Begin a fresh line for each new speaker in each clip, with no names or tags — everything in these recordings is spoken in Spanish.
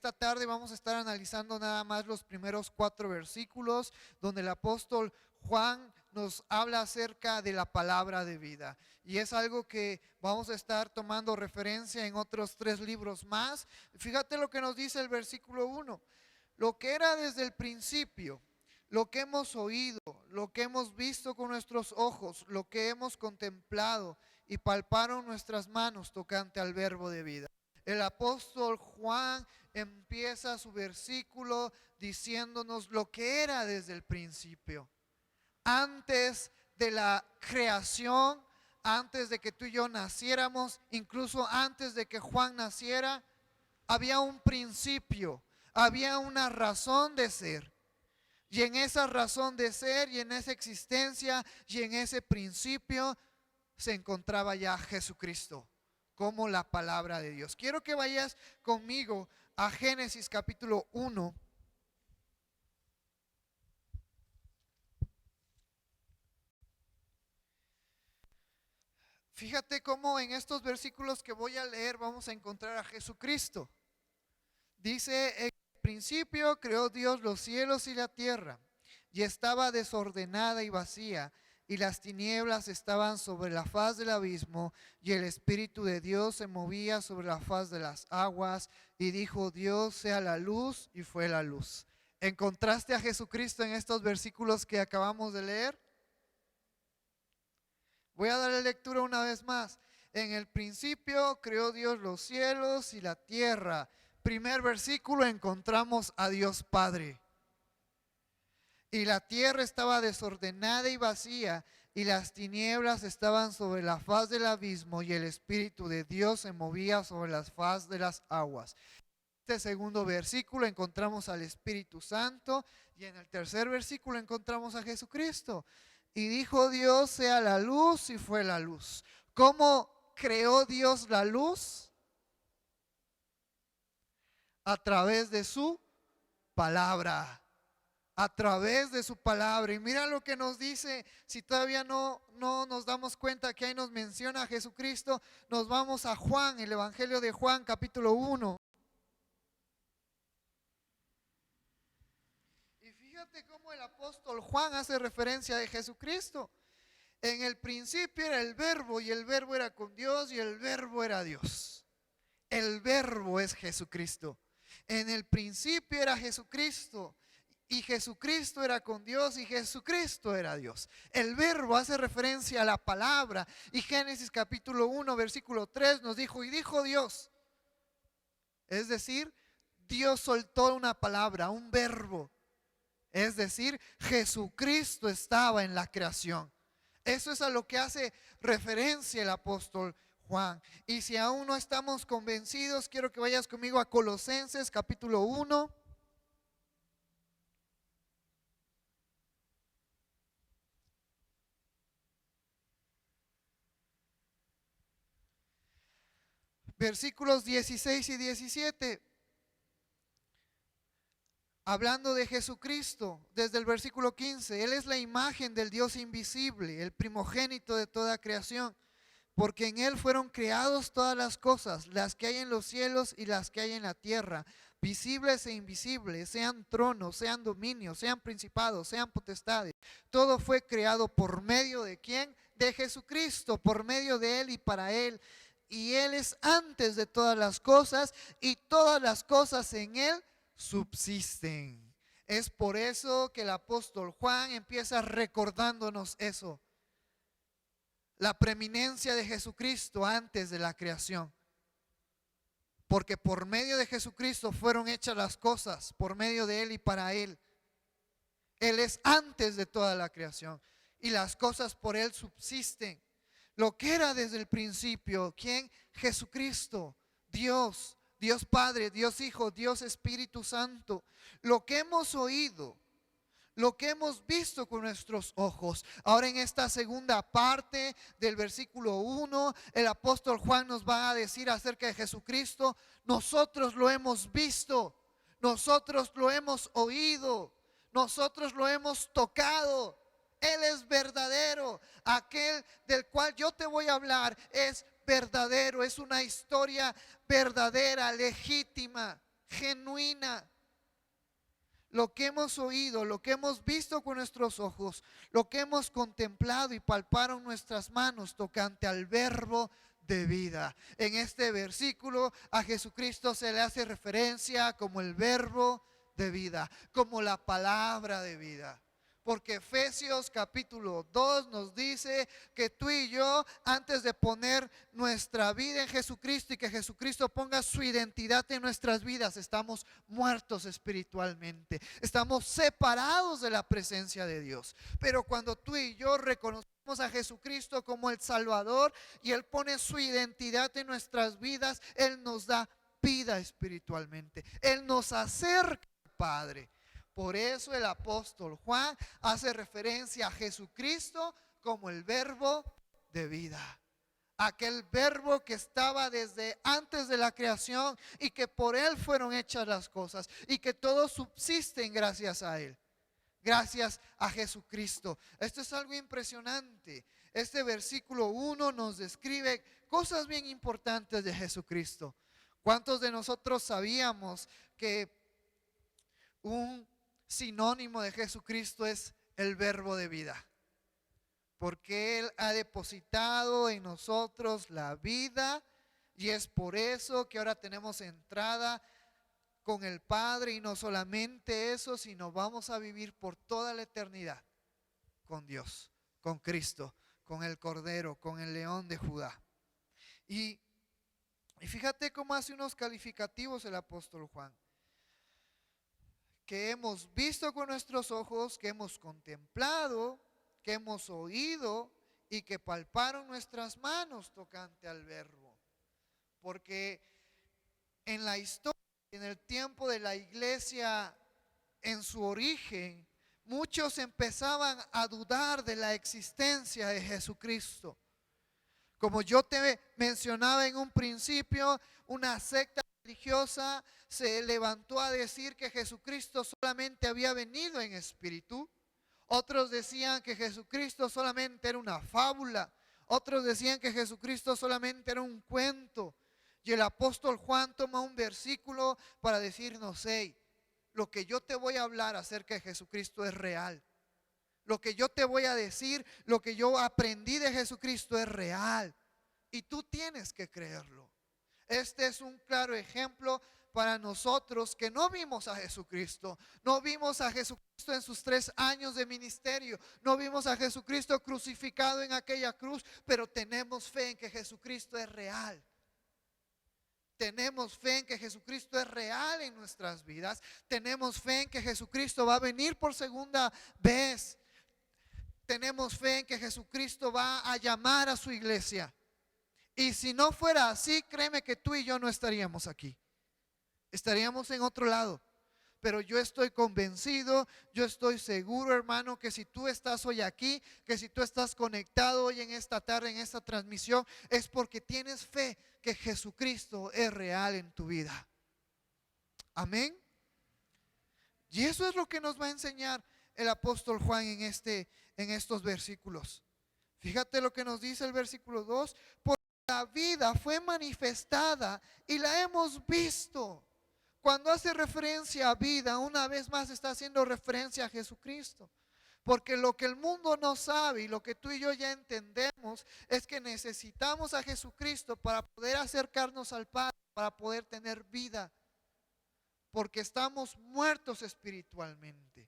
esta tarde vamos a estar analizando nada más los primeros 4 versículos donde el apóstol Juan nos habla acerca de la palabra de vida. Y es algo que vamos a estar tomando referencia en otros 3 libros más. Fíjate lo que nos dice el versículo 1. Lo que era desde el principio, lo que hemos oído, lo que hemos visto con nuestros ojos, lo que hemos contemplado y palparon nuestras manos tocante al verbo de vida. El apóstol Juan empieza su versículo diciéndonos lo que era desde el principio. Antes de la creación, antes de que tú y yo naciéramos, incluso antes de que Juan naciera, había un principio, había una razón de ser. Y en esa razón de ser y en esa existencia y en ese principio se encontraba ya Jesucristo como la palabra de Dios. Quiero que vayas conmigo a Génesis capítulo 1. Fíjate cómo en estos versículos que voy a leer vamos a encontrar a Jesucristo. Dice: en el principio creó Dios los cielos y la tierra, y estaba desordenada y vacía, y las tinieblas estaban sobre la faz del abismo, y el Espíritu de Dios se movía sobre la faz de las aguas, y dijo Dios: sea la luz, y fue la luz. ¿Encontraste a Jesucristo en estos versículos que acabamos de leer? Voy a darle lectura una vez más. En el principio creó Dios los cielos y la tierra. Primer versículo, encontramos a Dios Padre. Y la tierra estaba desordenada y vacía, y las tinieblas estaban sobre la faz del abismo, y el Espíritu de Dios se movía sobre la faz de las aguas. En este segundo versículo encontramos al Espíritu Santo, y en el tercer versículo encontramos a Jesucristo. Y dijo Dios: sea la luz, y fue la luz. ¿Cómo creó Dios la luz? A través de su palabra. A través de su palabra. Y mira lo que nos dice. Si todavía no nos damos cuenta que ahí nos menciona a Jesucristo, nos vamos a Juan, el Evangelio de Juan capítulo 1. Y fíjate cómo el apóstol Juan hace referencia de Jesucristo. En el principio era el verbo, y el verbo era con Dios, y el verbo era Dios. El verbo es Jesucristo. En el principio era Jesucristo, y Jesucristo era con Dios, y Jesucristo era Dios. El verbo hace referencia a la palabra. Y Génesis capítulo 1 versículo 3 nos dijo: y dijo Dios. Es decir, Dios soltó una palabra, un verbo. Es decir, Jesucristo estaba en la creación. Eso es a lo que hace referencia el apóstol Juan. Y si aún no estamos convencidos, quiero que vayas conmigo a Colosenses capítulo 1. Versículos 16 y 17. Hablando de Jesucristo, desde el versículo 15, Él es la imagen del Dios invisible, el primogénito de toda creación, porque en Él fueron creados todas las cosas, las que hay en los cielos y las que hay en la tierra, visibles e invisibles, sean tronos, sean dominios, sean principados, sean potestades. Todo fue creado por medio de ¿quién? De Jesucristo, por medio de Él y para Él. Y Él es antes de todas las cosas, y todas las cosas en Él subsisten. Es por eso que el apóstol Juan empieza recordándonos eso. La preeminencia de Jesucristo antes de la creación. Porque por medio de Jesucristo fueron hechas las cosas, por medio de Él y para Él. Él es antes de toda la creación, y las cosas por Él subsisten. Lo que era desde el principio, ¿quién? Jesucristo, Dios. Dios Padre, Dios Hijo, Dios Espíritu Santo. Lo que hemos oído, lo que hemos visto con nuestros ojos. Ahora en esta segunda parte del versículo 1, el apóstol Juan nos va a decir acerca de Jesucristo. Nosotros lo hemos visto, nosotros lo hemos oído, nosotros lo hemos tocado. Él es verdadero. Aquel del cual yo te voy a hablar es verdadero. Es una historia verdadera, legítima. genuina. Lo que hemos oído, lo que hemos visto con nuestros ojos, lo que hemos contemplado y palparon nuestras manos tocante al verbo de vida. En este versículo a Jesucristo se le hace referencia como el verbo de vida, como la palabra de vida. Porque Efesios capítulo 2 nos dice que tú y yo, antes de poner nuestra vida en Jesucristo y que Jesucristo ponga su identidad en nuestras vidas, estamos muertos espiritualmente. Estamos separados de la presencia de Dios. Pero cuando tú y yo reconocemos a Jesucristo como el Salvador y Él pone su identidad en nuestras vidas, Él nos da vida espiritualmente. Él nos acerca al Padre. Por eso el apóstol Juan hace referencia a Jesucristo como el verbo de vida. Aquel verbo que estaba desde antes de la creación y que por Él fueron hechas las cosas y que todos subsisten gracias a Él. Gracias a Jesucristo. Esto es algo impresionante. Este versículo 1 nos describe cosas bien importantes de Jesucristo. ¿Cuántos de nosotros sabíamos que un sinónimo de Jesucristo es el verbo de vida? Porque Él ha depositado en nosotros la vida y es por eso que ahora tenemos entrada con el Padre, y no solamente eso, sino vamos a vivir por toda la eternidad con Dios, con Cristo, con el Cordero, con el León de Judá. Y fíjate cómo hace unos calificativos el apóstol Juan: que hemos visto con nuestros ojos, que hemos contemplado, que hemos oído y que palparon nuestras manos tocante al verbo. Porque en la historia, en el tiempo de la iglesia, en su origen, muchos empezaban a dudar de la existencia de Jesucristo. Como yo te mencionaba en un principio, una secta religiosa se levantó a decir que Jesucristo solamente había venido en espíritu. Otros decían que Jesucristo solamente era una fábula. Otros decían que Jesucristo solamente era un cuento. Y el apóstol Juan toma un versículo para decirnos: hey, lo que yo te voy a hablar acerca de Jesucristo es real. Lo que yo te voy a decir, lo que yo aprendí de Jesucristo es real. Y tú tienes que creerlo. Este es un claro ejemplo para nosotros que no vimos a Jesucristo. No vimos a Jesucristo en sus 3 años de ministerio. No vimos a Jesucristo crucificado en aquella cruz. Pero tenemos fe en que Jesucristo es real. Tenemos fe en que Jesucristo es real en nuestras vidas. Tenemos fe en que Jesucristo va a venir por segunda vez. Tenemos fe en que Jesucristo va a llamar a su iglesia. Y si no fuera así, créeme que tú y yo no estaríamos aquí. Estaríamos en otro lado. Pero yo estoy convencido, yo estoy seguro, hermano, que si tú estás hoy aquí, que si tú estás conectado hoy en esta tarde, en esta transmisión, es porque tienes fe que Jesucristo es real en tu vida. Amén. Y eso es lo que nos va a enseñar el apóstol Juan en estos versículos. Fíjate lo que nos dice el versículo 2. Porque la vida fue manifestada y la hemos visto. Cuando hace referencia a vida, una vez más está haciendo referencia a Jesucristo. Porque lo que el mundo no sabe y lo que tú y yo ya entendemos es que necesitamos a Jesucristo para poder acercarnos al Padre, para poder tener vida. Porque estamos muertos espiritualmente.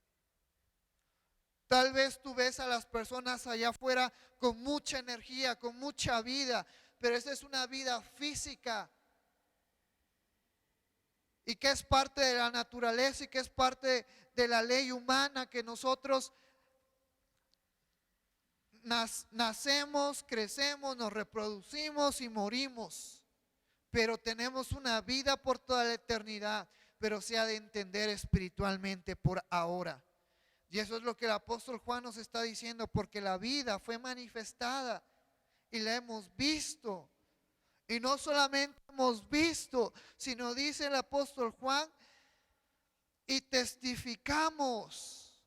Tal vez tú ves a las personas allá afuera con mucha energía, con mucha vida, pero esa es una vida física. Y que es parte de la naturaleza y que es parte de la ley humana, que nosotros nacemos, crecemos, nos reproducimos y morimos. Pero tenemos una vida por toda la eternidad, pero se ha de entender espiritualmente por ahora. Y eso es lo que el apóstol Juan nos está diciendo, porque la vida fue manifestada y la hemos visto. Y no solamente hemos visto, sino dice el apóstol Juan, y testificamos.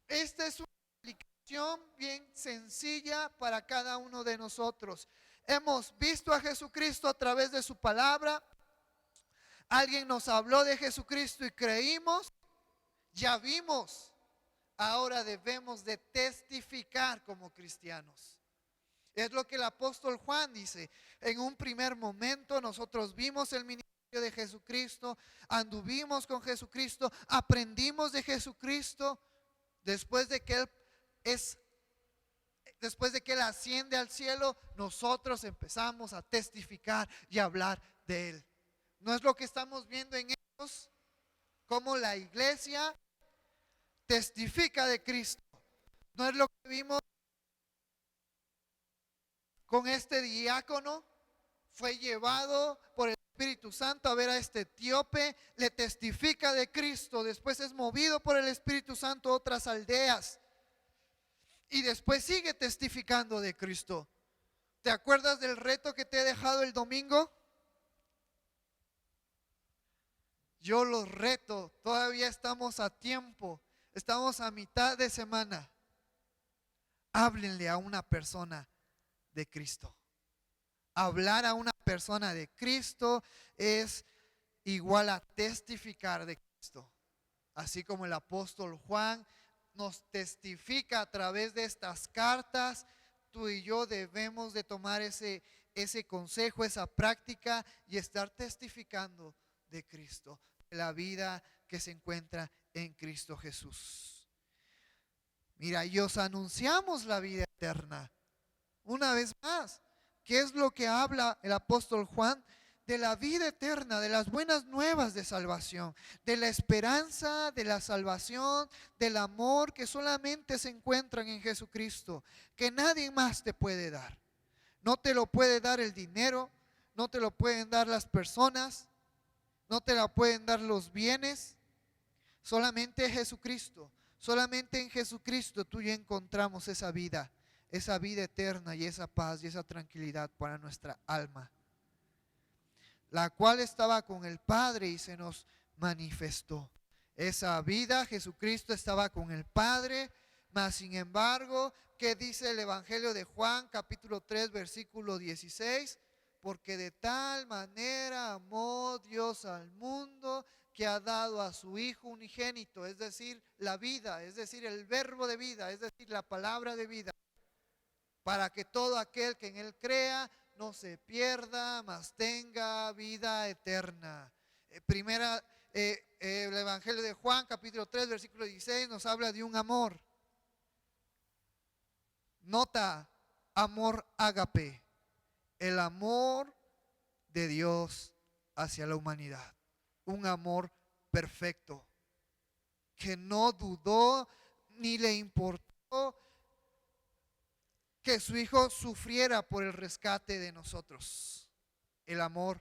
Esta es una aplicación bien sencilla para cada uno de nosotros. Hemos visto a Jesucristo a través de su palabra. Alguien nos habló de Jesucristo y creímos, ya vimos. Ahora debemos de testificar como cristianos. Es lo que el apóstol Juan dice. En un primer momento nosotros vimos el ministerio de Jesucristo, anduvimos con Jesucristo, aprendimos de Jesucristo. Después de que Él asciende al cielo, nosotros empezamos a testificar y a hablar de Él. ¿No es lo que estamos viendo en ellos? Como la iglesia testifica de Cristo. ¿No es lo que vimos con este diácono? Fue llevado por el Espíritu Santo a ver a este etíope, le testifica de Cristo, después es movido por el Espíritu Santo a otras aldeas y después sigue testificando de Cristo. ¿Te acuerdas del reto que te he dejado el domingo? Yo los reto, todavía estamos a tiempo, estamos a mitad de semana. Háblenle a una persona de Cristo. Hablar a una persona de Cristo es igual a testificar de Cristo. Así como el apóstol Juan nos testifica a través de estas cartas, tú y yo debemos de tomar ese consejo, esa práctica y estar testificando de Cristo, de la vida que se encuentra en Cristo Jesús. Mira, y os anunciamos la vida eterna. Una vez más, ¿qué es lo que habla el apóstol Juan? De la vida eterna, de las buenas nuevas de salvación, de la esperanza, de la salvación, del amor que solamente se encuentran en Jesucristo, que nadie más te puede dar. No te lo puede dar el dinero, no te lo pueden dar las personas, no te la pueden dar los bienes, solamente Jesucristo. Solamente en Jesucristo tú y yo encontramos esa vida eterna y esa paz y esa tranquilidad para nuestra alma, la cual estaba con el Padre y se nos manifestó. Esa vida, Jesucristo estaba con el Padre, mas sin embargo, ¿qué dice el Evangelio de Juan, capítulo 3, versículo 16? Porque de tal manera amó Dios al mundo que ha dado a su Hijo unigénito, es decir, la vida, es decir, el verbo de vida, es decir, la palabra de vida, para que todo aquel que en Él crea no se pierda, mas tenga vida eterna. El Evangelio de Juan, capítulo 3, versículo 16, nos habla de un amor. Nota, amor ágape, el amor de Dios hacia la humanidad. Un amor perfecto, que no dudó ni le importó que su Hijo sufriera por el rescate de nosotros. El amor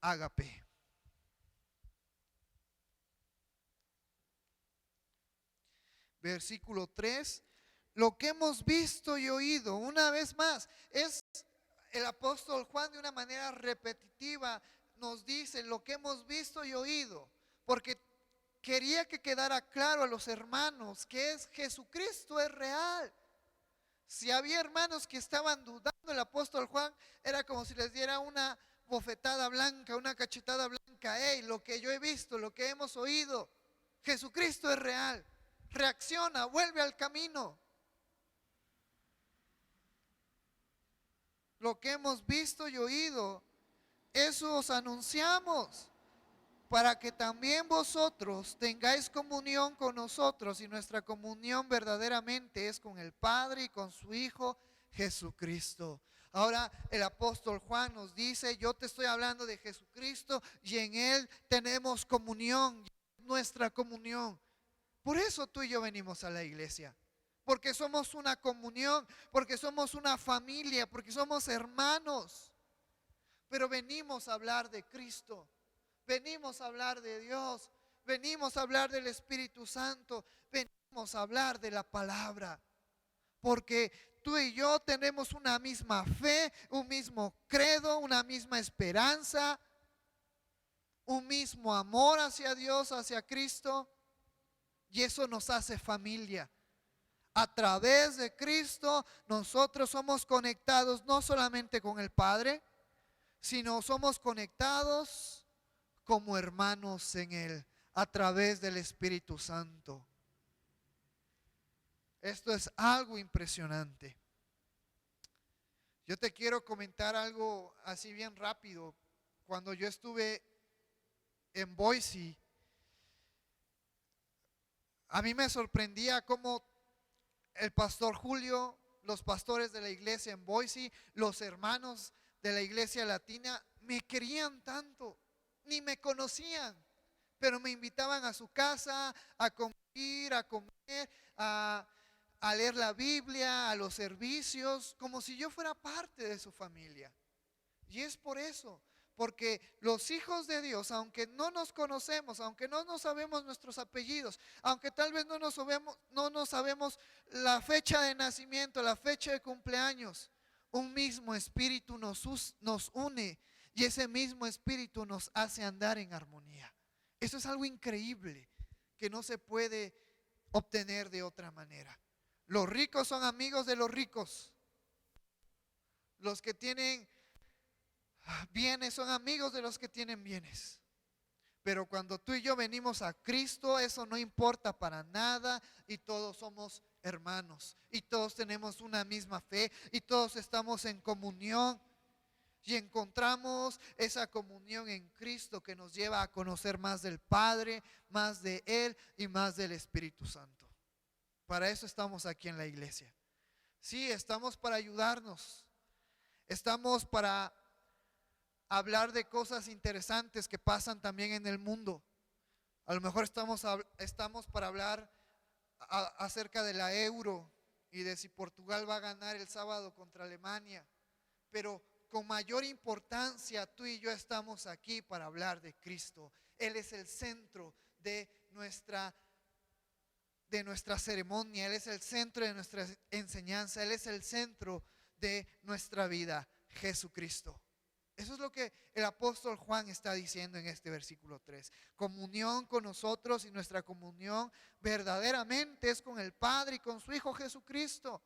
ágape. Versículo 3. Lo que hemos visto y oído, una vez más, es el apóstol Juan de una manera repetitiva nos dice lo que hemos visto y oído, porque quería que quedara claro a los hermanos que Jesucristo es real. Si había hermanos que estaban dudando, el apóstol Juan era como si les diera una bofetada blanca, una cachetada blanca. Hey, lo que yo he visto, lo que hemos oído, Jesucristo es real. Reacciona, vuelve al camino. Lo que hemos visto y oído, eso os anunciamos, para que también vosotros tengáis comunión con nosotros, y nuestra comunión verdaderamente es con el Padre y con su Hijo Jesucristo. Ahora el apóstol Juan nos dice, yo te estoy hablando de Jesucristo y en Él tenemos comunión, nuestra comunión. Por eso tú y yo venimos a la iglesia, porque somos una comunión, porque somos una familia, porque somos hermanos. Pero venimos a hablar de Cristo, venimos a hablar de Dios, venimos a hablar del Espíritu Santo, venimos a hablar de la palabra, porque tú y yo tenemos una misma fe, un mismo credo, una misma esperanza, un mismo amor hacia Dios, hacia Cristo, y eso nos hace familia. A través de Cristo nosotros somos conectados no solamente con el Padre, sino somos conectados como hermanos en Él a través del Espíritu Santo. Esto es algo impresionante. Yo te quiero comentar algo así bien rápido. Cuando yo estuve en Boise, a mí me sorprendía cómo el pastor Julio, los pastores de la iglesia en Boise, los hermanos de la iglesia latina, me querían tanto, ni me conocían, pero me invitaban a su casa a convivir, a comer, a leer la Biblia, a los servicios, como si yo fuera parte de su familia. Y es por eso, porque los hijos de Dios, aunque no nos conocemos, aunque no nos sabemos nuestros apellidos, aunque tal vez no nos sabemos la fecha de nacimiento, la fecha de cumpleaños, un mismo espíritu nos une y ese mismo espíritu nos hace andar en armonía. Eso es algo increíble que no se puede obtener de otra manera. Los ricos son amigos de los ricos. Los que tienen bienes son amigos de los que tienen bienes. Pero cuando tú y yo venimos a Cristo, eso no importa para nada y todos somos hermanos y todos tenemos una misma fe y todos estamos en comunión y encontramos esa comunión en Cristo que nos lleva a conocer más del Padre, más de Él y más del Espíritu Santo. Para eso estamos aquí en la iglesia. Sí, estamos para ayudarnos, estamos para hablar de cosas interesantes que pasan también en el mundo. A lo mejor estamos para hablar acerca de la euro y de si Portugal va a ganar el sábado contra Alemania. Pero con mayor importancia tú y yo estamos aquí para hablar de Cristo. Él es el centro de nuestra ceremonia. Él es el centro de nuestra enseñanza. Él es el centro de nuestra vida, Jesucristo. Eso es lo que el apóstol Juan está diciendo en este versículo 3. Comunión con nosotros, y nuestra comunión verdaderamente es con el Padre y con su Hijo Jesucristo.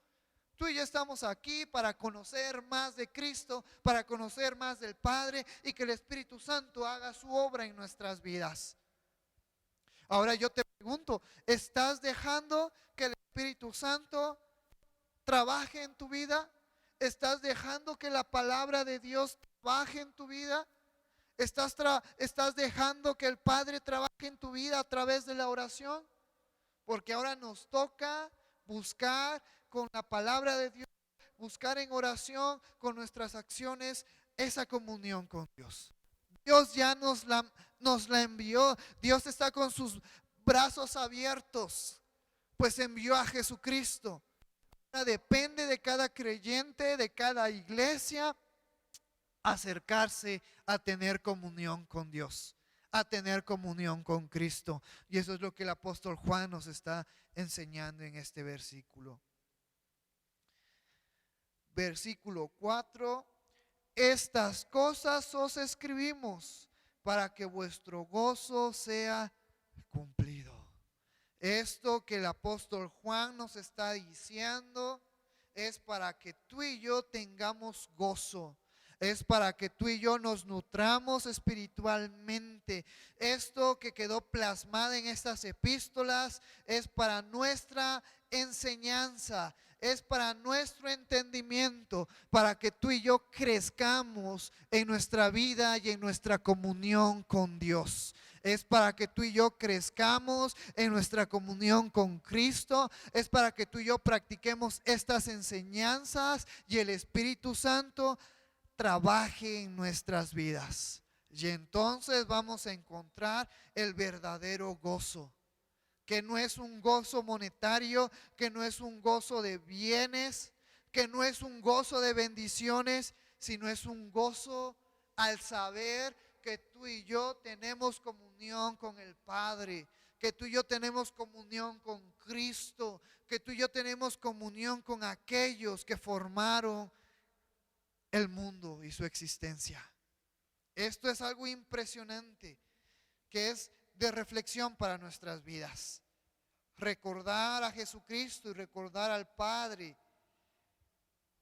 Tú y yo estamos aquí para conocer más de Cristo, para conocer más del Padre y que el Espíritu Santo haga su obra en nuestras vidas. Ahora yo te pregunto, ¿estás dejando que el Espíritu Santo trabaje en tu vida? ¿Estás dejando que la palabra de Dios trabaje en tu vida? ¿Estás dejando que el Padre trabaje en tu vida a través de la oración? Porque ahora nos toca buscar con la palabra de Dios, buscar en oración con nuestras acciones esa comunión con Dios. Dios ya nos la envió. Dios está con sus brazos abiertos, pues envió a Jesucristo. Ahora depende de cada creyente, de cada iglesia, acercarse a tener comunión con Dios, a tener comunión con Cristo. Y eso es lo que el apóstol Juan nos está enseñando en este versículo. Versículo 4: estas cosas os escribimos para que vuestro gozo sea cumplido. Esto que el apóstol Juan nos está diciendo es para que tú y yo tengamos gozo. Es para que tú y yo nos nutramos espiritualmente. Esto que quedó plasmado en estas epístolas es para nuestra enseñanza, es para nuestro entendimiento, para que tú y yo crezcamos en nuestra vida y en nuestra comunión con Dios. Es para que tú y yo crezcamos en nuestra comunión con Cristo. Es para que tú y yo practiquemos estas enseñanzas y el Espíritu Santo trabaje en nuestras vidas. Y entonces vamos a encontrar el verdadero gozo, que no es un gozo monetario, que no es un gozo de bienes, que no es un gozo de bendiciones, sino es un gozo al saber que tú y yo tenemos comunión con el Padre, que tú y yo tenemos comunión con Cristo, que tú y yo tenemos comunión con aquellos que formaron el mundo y su existencia. Esto es algo impresionante que es de reflexión para nuestras vidas. Recordar a Jesucristo y recordar al Padre,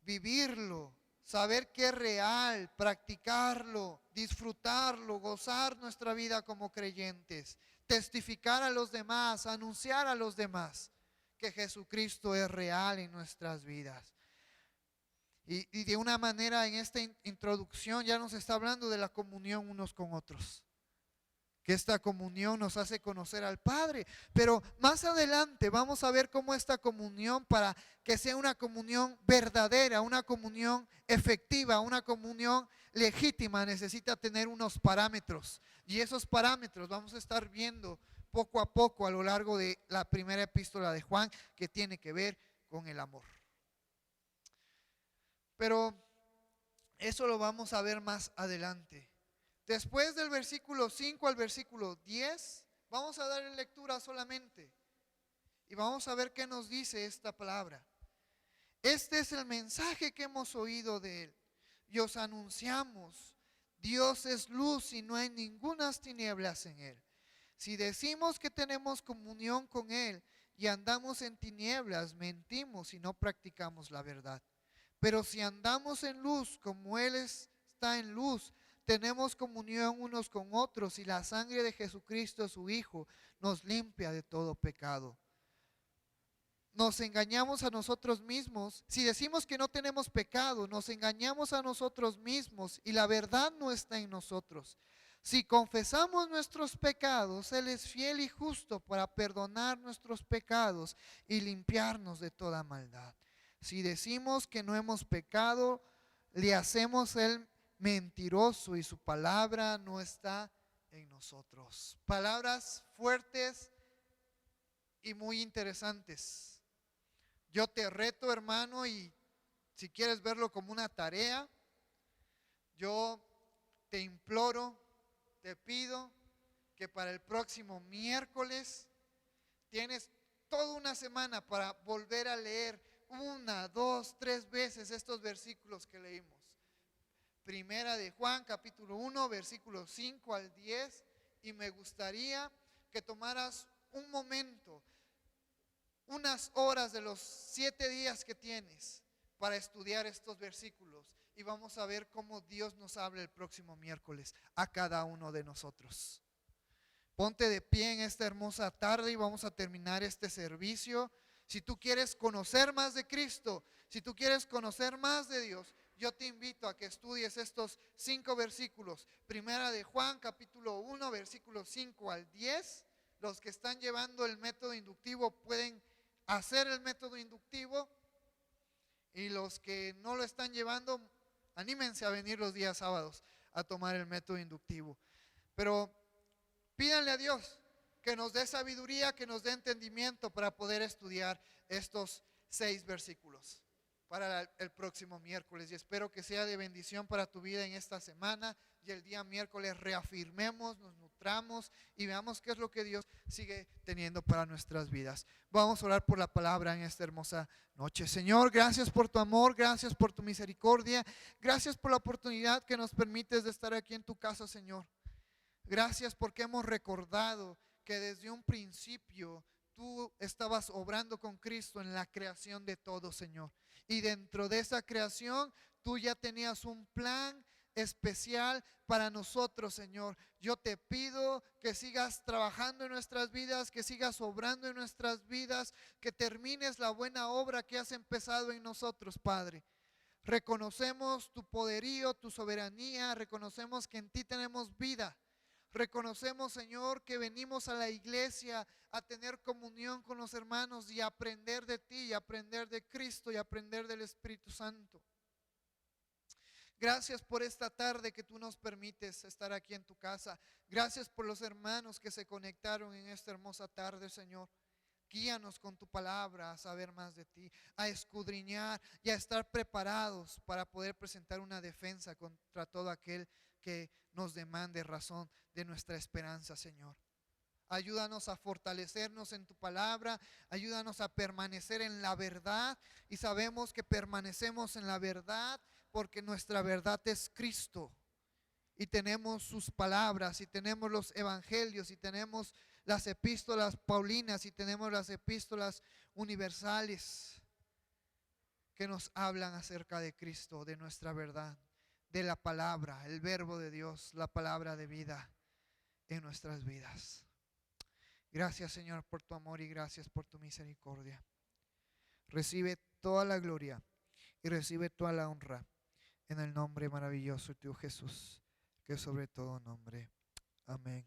vivirlo, saber que es real, practicarlo disfrutarlo, gozar nuestra vida como creyentes, testificar a los demás, anunciar a los demás que Jesucristo es real en nuestras vidas. Y de una manera en esta introducción ya nos está hablando de la comunión unos con otros. Que esta comunión nos hace conocer al Padre. Pero más adelante vamos a ver cómo esta comunión, para que sea una comunión verdadera, una comunión efectiva, una comunión legítima, necesita tener unos parámetros. Y esos parámetros vamos a estar viendo poco a poco a lo largo de la primera epístola de Juan, que tiene que ver con el amor. Pero eso lo vamos a ver más adelante. Después del versículo 5 al versículo 10, vamos a dar lectura solamente. Y vamos a ver qué nos dice esta palabra. Este es el mensaje que hemos oído de Él. Y os anunciamos, Dios es luz y no hay ningunas tinieblas en Él. Si decimos que tenemos comunión con Él y andamos en tinieblas, mentimos y no practicamos la verdad. Pero si andamos en luz como Él está en luz, tenemos comunión unos con otros y la sangre de Jesucristo, su Hijo, nos limpia de todo pecado. Nos engañamos a nosotros mismos. Si decimos que no tenemos pecado, nos engañamos a nosotros mismos y la verdad no está en nosotros. Si confesamos nuestros pecados, Él es fiel y justo para perdonar nuestros pecados y limpiarnos de toda maldad. Si decimos que no hemos pecado, le hacemos Él mentiroso y su palabra no está en nosotros. Palabras fuertes y muy interesantes. Yo te reto, hermano, y si quieres verlo como una tarea, yo te imploro, te pido que para el próximo miércoles tienes toda una semana para volver a leer 1, 2, 3 veces estos versículos que leímos. Primera de Juan, capítulo 1, versículos 5 al 10. Y me gustaría que tomaras un momento, unas horas de los 7 días que tienes para estudiar estos versículos. Y vamos a ver cómo Dios nos habla el próximo miércoles a cada uno de nosotros. Ponte de pie en esta hermosa tarde y vamos a terminar este servicio. Si tú quieres conocer más de Cristo, si tú quieres conocer más de Dios, yo te invito a que estudies estos 5 versículos. Primera de Juan, capítulo 1, versículos 5 al 10. Los que están llevando el método inductivo pueden hacer el método inductivo. Y los que no lo están llevando, anímense a venir los días sábados a tomar el método inductivo. Pero pídanle a Dios que nos dé sabiduría, que nos dé entendimiento para poder estudiar estos 6 versículos para el próximo miércoles. Y espero que sea de bendición para tu vida en esta semana. Y el día miércoles reafirmemos, nos nutramos y veamos qué es lo que Dios sigue teniendo para nuestras vidas. Vamos a orar por la palabra en esta hermosa noche. Señor, gracias por tu amor, gracias por tu misericordia, gracias por la oportunidad que nos permites de estar aquí en tu casa, Señor. Gracias porque hemos recordado que desde un principio tú estabas obrando con Cristo en la creación de todo, Señor. Y dentro de esa creación tú ya tenías un plan especial para nosotros, Señor. Yo te pido que sigas trabajando en nuestras vidas, que sigas obrando en nuestras vidas, que termines la buena obra que has empezado en nosotros, Padre. Reconocemos tu poderío, tu soberanía, reconocemos que en ti tenemos vida. Reconocemos, Señor, que venimos a la iglesia a tener comunión con los hermanos y a aprender de ti, y aprender de Cristo y aprender del Espíritu Santo. Gracias por esta tarde que tú nos permites estar aquí en tu casa. Gracias por los hermanos que se conectaron en esta hermosa tarde, Señor. Guíanos con tu palabra a saber más de ti, a escudriñar y a estar preparados para poder presentar una defensa contra todo aquel que nos demande razón de nuestra esperanza, Señor. Ayúdanos a fortalecernos en tu palabra, ayúdanos a permanecer en la verdad, y sabemos que permanecemos en la verdad porque nuestra verdad es Cristo, y tenemos sus palabras, y tenemos los evangelios, y tenemos las epístolas paulinas, y tenemos las epístolas universales que nos hablan acerca de Cristo, de nuestra verdad. de la palabra, el verbo de Dios, la palabra de vida en nuestras vidas. Gracias, Señor, por tu amor y gracias por tu misericordia. Recibe toda la gloria y recibe toda la honra en el nombre maravilloso de tu Jesús, que es sobre todo nombre. Amén.